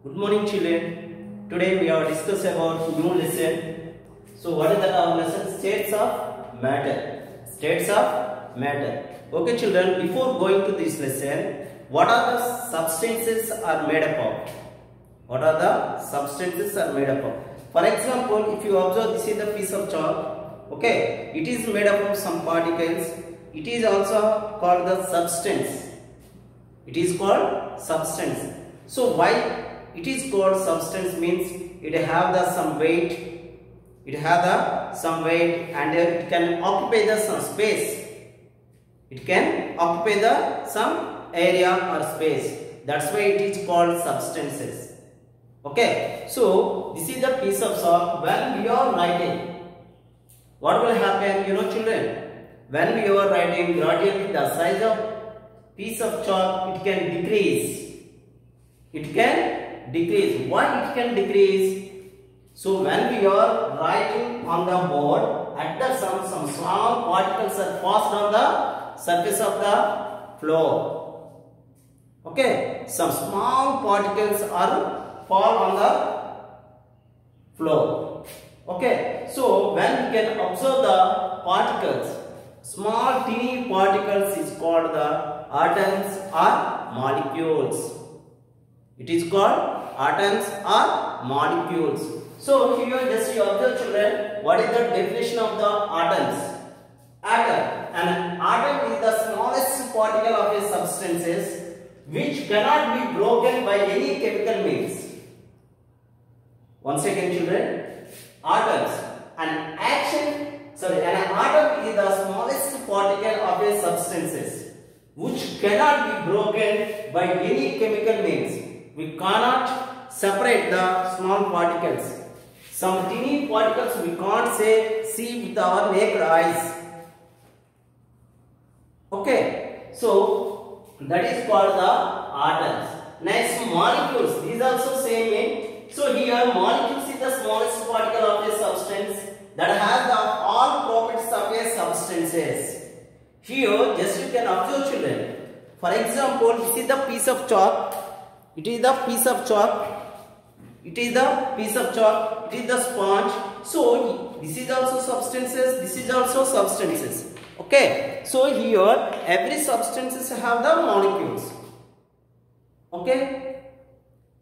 Good morning, children. Today we are discuss about new lesson. So what is that our lesson? States of matter. States of matter. Okay, children. Before going to this lesson, what are the substances are made up of? What are the substances are made up of? For example, if you observe, this is the piece of chalk. Okay, it is made up of some particles. It is also called the substance. It is called substance. So why it is called substance means it have the some weight. It have the some weight and it can occupy the some space. It can occupy the some area or space. That's why it is called substances. Okay. So this is the piece of chalk. When we are writing, what will happen? You know, children. When we are writing, gradually the size of piece of chalk it can decrease. It can decrease. Why it can decrease? So when we are writing on the board, at the some small particles are passed on the surface of the floor. Okay, some small particles are fall on the floor. Okay, so when we can observe the particles, small teeny particles is called the atoms or molecules. It is called atoms or molecules. So here just you observe, children, what is the definition of the atoms? Atom. An atom is the smallest particle of a substances which cannot be broken by any chemical means. Once again, children, atoms. An atom is the smallest particle of a substances which cannot be broken by any chemical means. We cannot separate the small particles. Some teeny particles we can't see with our naked eyes. Okay, so that is called the atoms. Next, molecules. These also same way. So here molecules is the smallest particle of a substance that has the all properties of a substances. Here just you can observe, children. For example, this is the piece of chalk. It is the piece of chalk. It is the piece of chalk. It is the sponge. So this is also substances. This is also substances. Okay. So here every substances have the molecules. Okay.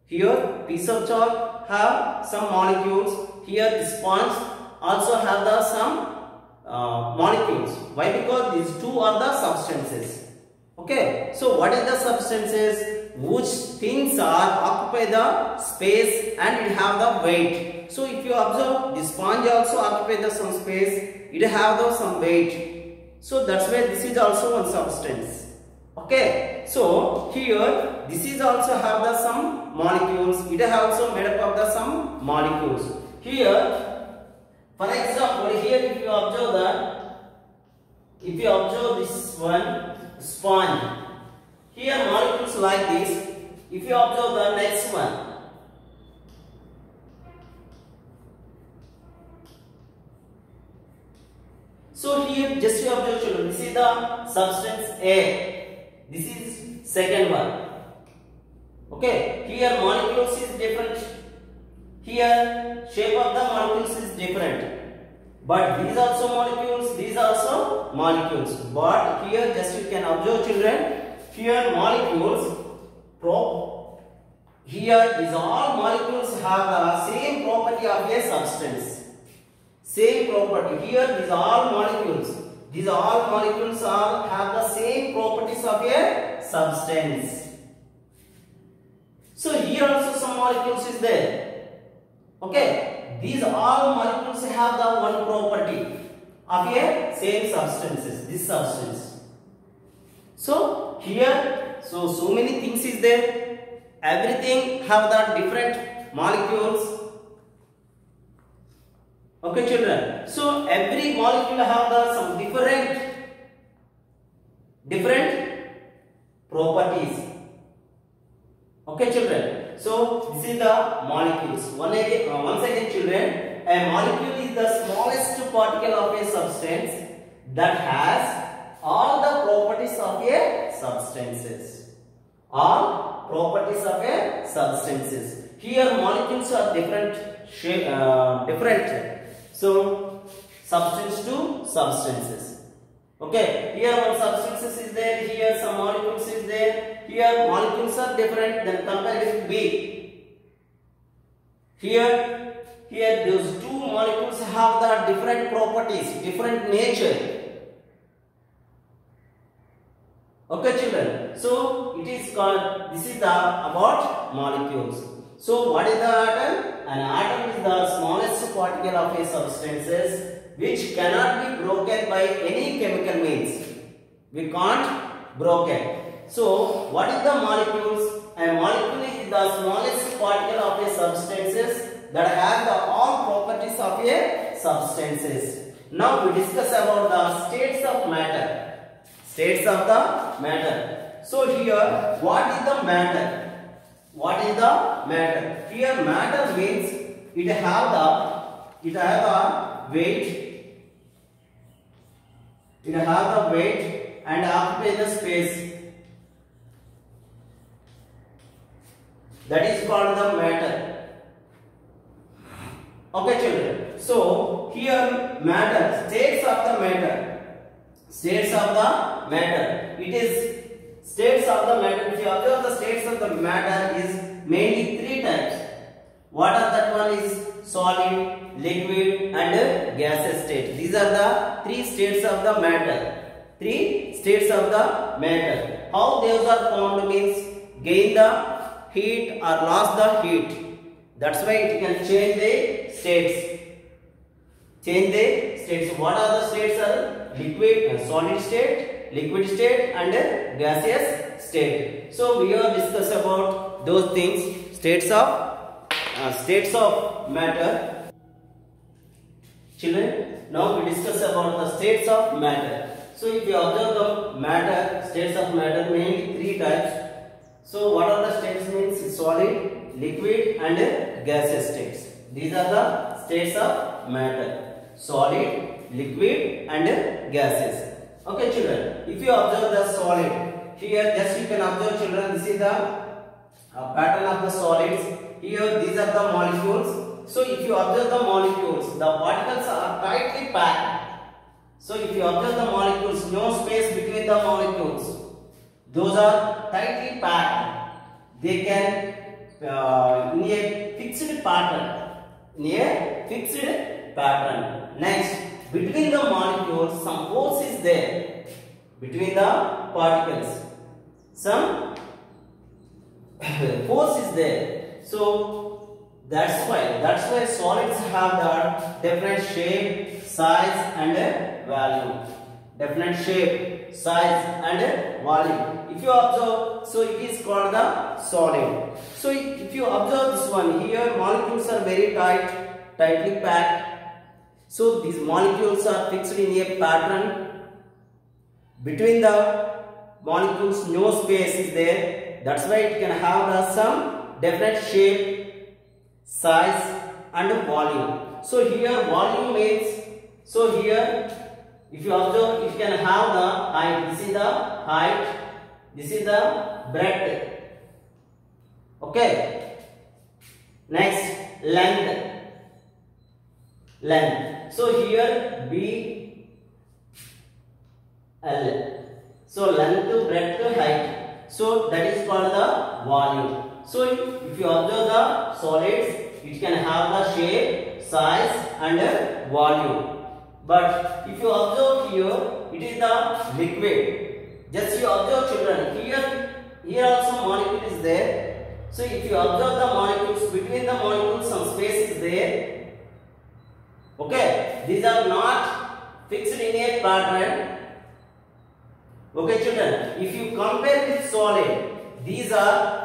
Here piece of chalk have some molecules. Here the sponge also have the some molecules. Why? Because these two are the substances. Okay. So what is the substances? Which things are occupy the space and it have the weight. So if you observe, the sponge also occupy the some space. It have the some weight. So that's why this is also one substance. Okay. So here this is also have the some molecules. It have also made up of the some molecules. Here, for example, here if you observe this one sponge. Here molecules like this. If you observe the next one. So here just you observe, children. This is the substance A. This is second one. Okay. Here molecules is different. Here shape of the molecules is different. But these also molecules. These also molecules. But here just you can observe, children. Here molecules, here is all molecules have the same property of a substance. Same property. Here these all molecules. These all molecules have the same properties of a substance. So here also some molecules is there. Okay. These all molecules have the one property of a same substances. This substance. So here, so many things is there. Everything have the different molecules. Okay, children. So every molecule have the some different properties. Okay, children. So this is the molecules. Once again, children, a molecule is the smallest particle of a substance that has all the properties of a substances. All properties of a substances. Here molecules are different shape, different. So substance to substances. Okay, here one substances is there, here some molecules is there. Here molecules are different. Then compare with B. Here those two molecules have the different properties, different nature. Okay children, so it is called, this is the about molecules. So what is the atom? An atom is the smallest particle of a substances which cannot be broken by any chemical means. We can't broken. So what is the molecules? A molecule is the smallest particle of a substances that have the all properties of a substances. Now we discuss about the states of matter. States of the matter. So here, what is the matter? What is the matter? Here matter means it have a weight. It have the weight and occupy the space. That is called the matter. Okay children. So here matter, states of the matter. States of the matter. It is states of the matter. If you observe the states of the matter is mainly three types. What are that one is solid, liquid and gaseous state. These are the three states of the matter. Three states of the matter. How those are formed means gain the heat or lost the heat. That's why it can change the states. Change the states. What are the states are? Liquid and solid state, liquid state and gaseous state. So we have discussed about those things, states of matter. Children, now we discuss about the states of matter. So if you observe the matter, states of matter mainly three types. So what are the states means? Solid, liquid and gaseous states. These are the states of matter. Solid, liquid and gases. Okay children, if you observe the solid, here just you can observe children, this is the pattern of the solids. Here these are the molecules. So if you observe the molecules, the particles are tightly packed. So if you observe the molecules, no space between the molecules. Those are tightly packed. They can in a fixed pattern. Next, between the molecules, some force is there. Between the particles, some force is there. So that's why solids have the different shape, size and volume. Different shape, size and volume. If you observe, so it is called the solid. So if you observe this one here, molecules are very tightly packed. So these molecules are fixed in a pattern. Between the molecules, no space is there. That's why it can have some different shape, size and volume. So here volume means, so here if you observe, it can have the height. This is the height. This is the breadth. Okay. Next, length. So here B L. So length, breadth, height. So that is called the volume. So if you observe the solids, it can have the shape, size and volume. But if you observe here, it is the liquid. Just you observe children, here also molecule is there. So if you observe the molecules, between the molecules some space is there. Okay, these are not fixed in a pattern. Okay children, if you compare with solid, these are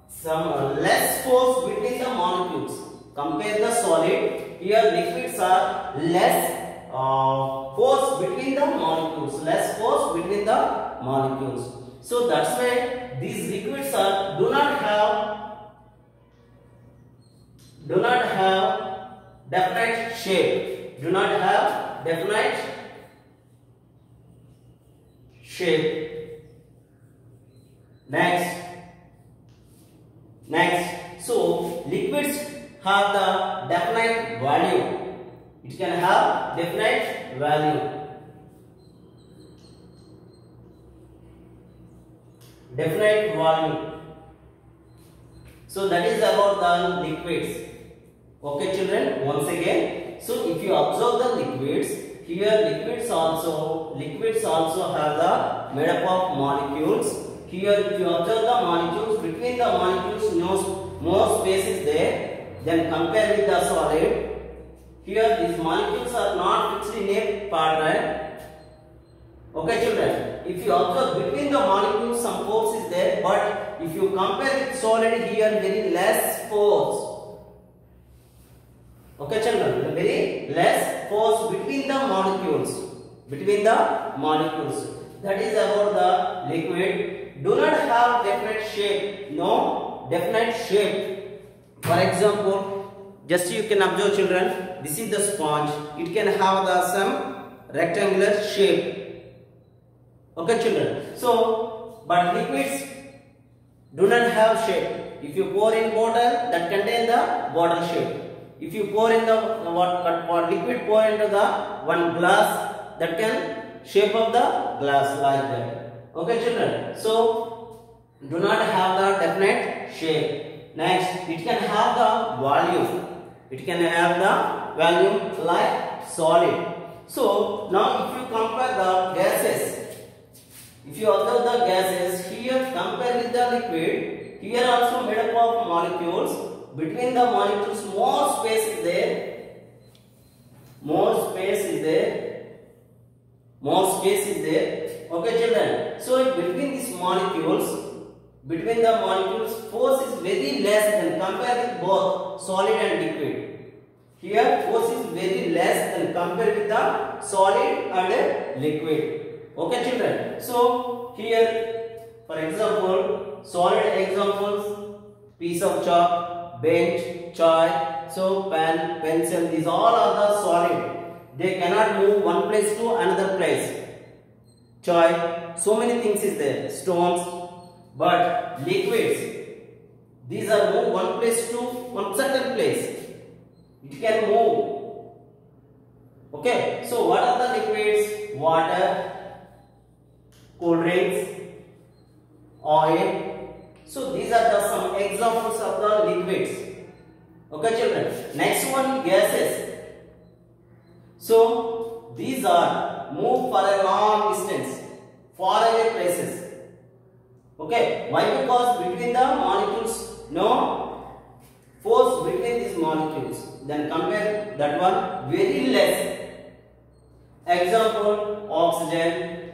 some less force between the molecules. Compare the solid, here liquids are less force between the molecules. Less force between the molecules. So that's why these liquids do not have definite shape. Do not have definite shape. Next, So liquids have the definite value. It can have definite value. Definite volume. So that is about the liquids. Okay children, once again. So if you observe the liquids, here liquids also have the made up of molecules. Here if you observe the molecules, between the molecules more space is there. Then compare with the solid. Here these molecules are not fixed in a pattern. Okay children, if you observe between the molecules some force is there, but if you compare with solid, here very less force. Okay children, very less force between the molecules. Between the molecules. That is about the liquid. Do not have definite shape. No definite shape. For example, just you can observe children, this is the sponge. It can have the some rectangular shape. Okay children. So, but liquids do not have shape. If you pour in bottle, that contain the bottle shape. If you pour in the liquid, pour into the one glass, that can shape of the glass like that. Okay children. So do not have the definite shape. Next, it can have the volume. It can have the volume like solid. So now if you compare the gases, if you observe the gases, here compare with the liquid, here also made up of molecules. Between the molecules more space is there. More space is there. More space is there. Okay children. So between these molecules, force is very less than compared with both solid and liquid. Here force is very less than compared with the solid and liquid. Okay children. So here for example, solid examples, piece of chalk, bench, chair, so pen, pencil, these all are the solid. They cannot move one place to another place. Chair, so many things is there, stones. But liquids, these are moved one place to one certain place. It can move. Okay, so what are the liquids? Water, cold drinks, oil. So these are the some examples of the liquids. Okay children. Next one, gases. So these are moved for a long distance, far away places. Okay, why? Because between the molecules no force between these molecules. Then compare that one, very less. Example, oxygen,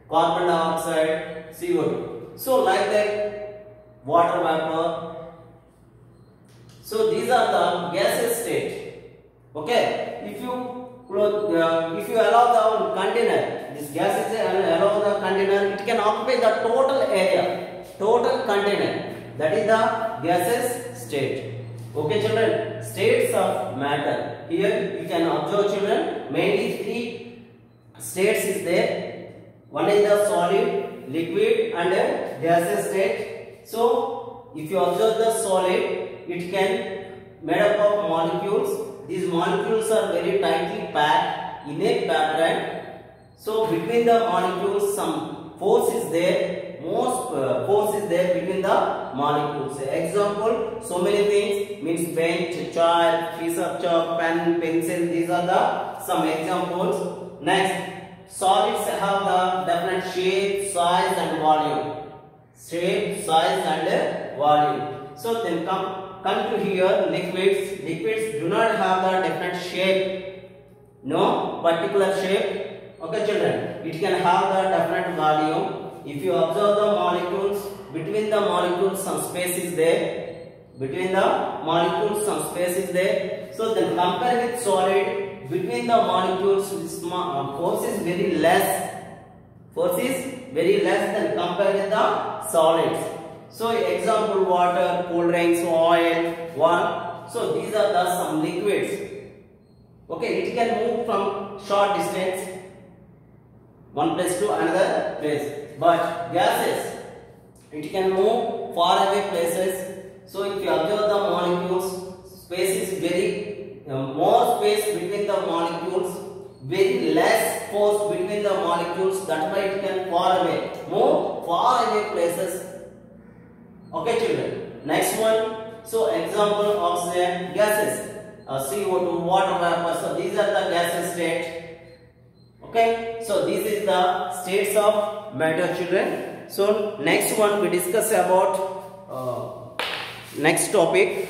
carbon dioxide, CO2. So like that, water vapor. So these are the gaseous state. Okay, if you allow the container, this gas is allow the container, it can occupy the total area, total container. That is the gaseous state. Okay children, states of matter. Here you can observe children, mainly three states is there. One is the solid, liquid and gaseous state. So if you observe the solid, it can made up of molecules. These molecules are very tightly packed in a pattern. So between the molecules some force is there. Most force is there between the molecules. Example, so many things means bench, chair, piece of chalk, pen, pencil. These are the some examples. Next, solids have the definite shape, size and volume. Shape, size and volume. So then come to here, liquids. Liquids do not have the definite shape. No particular shape. Okay children, it can have the definite volume. If you observe the molecules, between the molecules some space is there. Between the molecules some space is there. So then compare with solid, between the molecules force is very less. Force is very less than compared with the solids. So example, water, cold drinks, oil, one. So these are the some liquids. Okay, it can move from short distance, one place to another place. But gases, it can move far away places. So if you very less force between the molecules, that why it can far away, move far away places. Okay children, next one. So example oxygen gases, CO2, water vapor. So these are the gaseous state. Okay, so this is the states of matter children. So next one we discuss about next topic.